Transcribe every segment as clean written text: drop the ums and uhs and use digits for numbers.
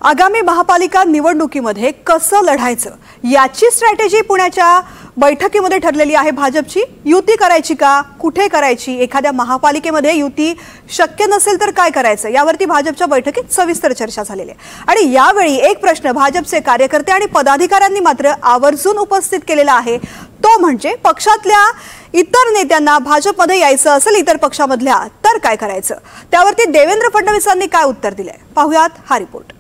आगामी महापालिका निवडणुकीमध्ये कसं लढायचं याची स्ट्रॅटेजी पुण्याच्या बैठकीमध्ये ठरलेली आहे। भाजपची युती करायची का, कुठे करायची, एखाद्या महापालिकेमध्ये युती शक्य नसेल तर काय करायचं यावरती भाजपच्या बैठकीत सविस्तर चर्चा झालेली आहे। आणि यावेळी एक प्रश्न भाजपचे कार्यकर्ते आणि पदाधिकाऱ्यांनी मात्र आवर्जून उपस्थित केलेला आहे, तो म्हणजे पक्षातल्या इतर नेत्यांना भाजपमध्ये यायचं असेल इतर पक्षामधल्या तर काय करायचं। त्यावरती देवेंद्र फडणवीसांनी काय उत्तर दिलंय पाहूयात हा रिपोर्ट।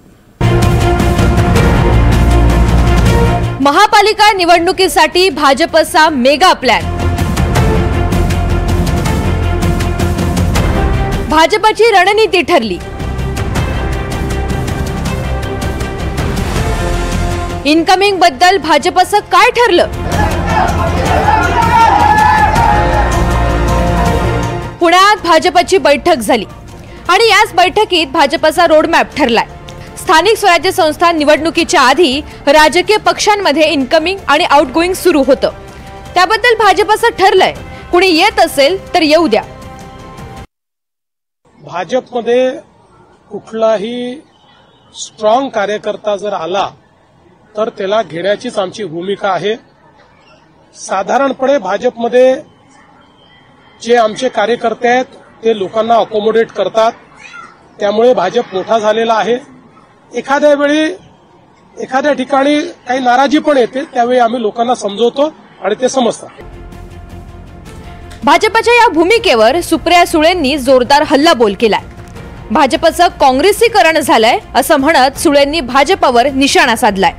महापालिका निवडणुकीसाठी भाजपचा मेगा प्लॅन। भाजपची रणनीती ठरली। इनकमिंग बद्दल भाजपचं काय ठरलं? पुण्यात भाजपची बैठक झाली आणि याच बैठकीत भाजपचा रोडमॅप ठरलाय। स्थानिक स्वराज्य संस्था निवडणुकीच्या आधी राजकीय पक्षांमध्ये इनकमिंग आणि आउटगोइंग सुरू होतं, त्याबद्दल भाजपचं ठरलंय कुणी येत असेल तर येऊ द्या। भाजपमध्ये कुठलाही स्ट्रॉंग कार्यकर्ता जर आला तर त्याला घेण्याचीच आमची भूमिका आहे। साधारणपणे भाजपमध्ये जे आमचे कार्यकर्ते आहेत ते लोकांना अकोमोडेट करतात, त्यामुळे भाजप मोठा झालेला आहे। एखाद्या वेळी एखाद्या ठिकाणी काही नाराजी पण येते, त्यावेळी आम्ही लोकांना समजवतो आणि ते समजतात। भाजपच्या या भूमिकेवर सुप्रिया सुळेंनी जोरदार हल्लाबोल केलाय। भाजपचं काँग्रेसीकरण झालंय असं म्हणत सुळेंनी भाजपवर निशाणा साधलाय।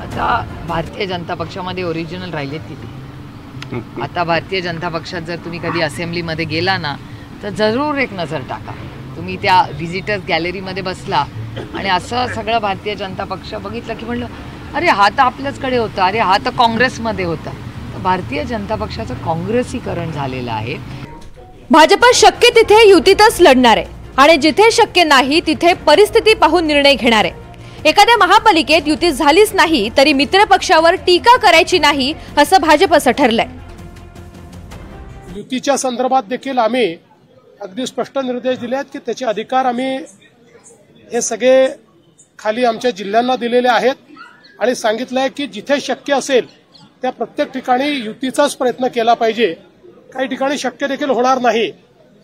आता भारतीय जनता पक्षामध्ये ओरिजिनल राहिलेत तिथे। आता भारतीय जनता पक्षात जर तुम्ही कधी असेंब्लीमध्ये गेला ना तर जरूर एक नजर टाका। तुम्ही त्या व्हिजिटर्स गॅलरीमध्ये बसला आणि असं सगळं भारतीय जनता पक्ष बघितलं की म्हणलं अरे हा तर आपल्याचकडे होता, अरे हा तर काँग्रेसमध्ये होता। तर भारतीय जनता पक्षाचं काँग्रेसीकरण झालेलं आहे। भाजप शक्य तिथे युतीतच लढणार आहे आणि जिथे शक्य नाही तिथे परिस्थिती पाहून निर्णय घेणार आहे। एखाद्या महापालिकेत युती झालीच नाही तरी मित्र पक्षावर टीका करायची नाही असं भाजपचं ठरलंय। युतीच्या संदर्भात देखील आम्ही अगदी स्पष्ट निर्देश दिले आहेत की त्याचे अधिकार आम्ही हे सगळे खाली आमच्या जिल्ह्यांना दिलेले आहेत आणि सांगितलं आहे की जिथे शक्य असेल त्या प्रत्येक ठिकाणी युतीचाच प्रयत्न केला पाहिजे। काही ठिकाणी शक्य देखील होणार नाही,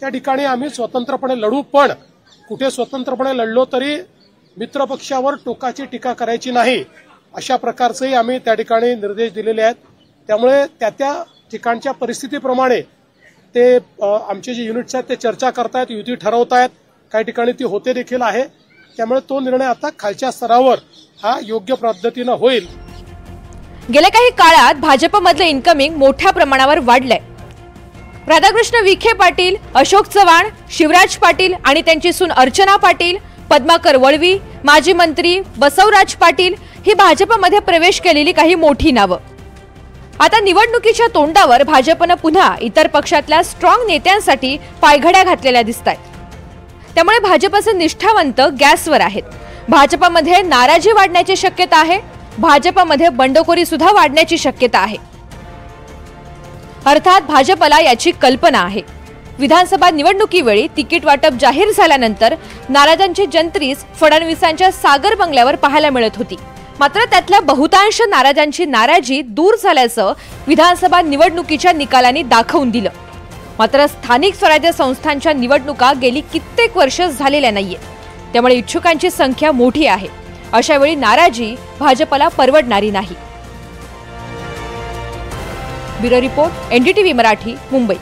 त्या ठिकाणी आम्ही स्वतंत्रपणे लढू, पण कुठे स्वतंत्रपणे लढलो तरी मित्रपक्षावर टोकाची टीका करायची नाही, अशा प्रकारचेही आम्ही त्या ठिकाणी निर्देश दिलेले आहेत। त्यामुळे त्या ठिकाणच्या परिस्थितीप्रमाणे ते आमचे जे युनिट्स आहेत ते चर्चा करतायत, युती ठरवतायत, काही ठिकाणी ती होते देखील आहे। त्यामुळे तो निर्णय आता खालच्या स्तरावर हा योग्य पद्धतीने होईल। गेल्या काही काळात भाजपमधलं इनकमिंग मोठ्या प्रमाणावर वाढलंय। राधाकृष्ण विखे पाटील, अशोक चव्हाण, शिवराज पाटील आणि त्यांची सून अर्चना पाटील, पद्माकर वळवी, माजी मंत्री बसवराज पाटील ही भाजपमध्ये प्रवेश केलेली काही मोठी नावं। आता निवडणुकीच्या तोंडावर भाजपनं पुन्हा इतर पक्षातल्या स्ट्रॉंग नेत्यांसाठी पायघड्या घातलेल्या दिसतायत। त्यामुळे भाजपचे निष्ठावंत गॅसवर आहेत। भाजपमध्ये नाराजी वाढण्याची शक्यता आहे, भाजपमध्ये बंडखोरी सुद्धा वाढण्याची शक्यता आहे। अर्थात भाजपला याची कल्पना आहे। विधानसभा निवडणुकीवेळी तिकीट वाटप जाहीर झाल्यानंतर नाराजांची जंत्रीच फडणवीसांच्या सागर बंगल्यावर पाहायला मिळत होती, मात्र त्यातल्या बहुतांश नाराजांची नाराजी दूर झाल्याचं विधानसभा निवडणुकीच्या निकालांनी दाखवून दिलं। मात्र स्थानिक स्वराज्य संस्थांच्या निवडणुका गेली कित्येक वर्ष झालेल्या नाहीये, त्यामुळे इच्छुकांची संख्या मोठी आहे। अशा वेळी नाराजी भाजपला परवडणारी नाही। Bureau report, NDTV Marathi, Mumbai.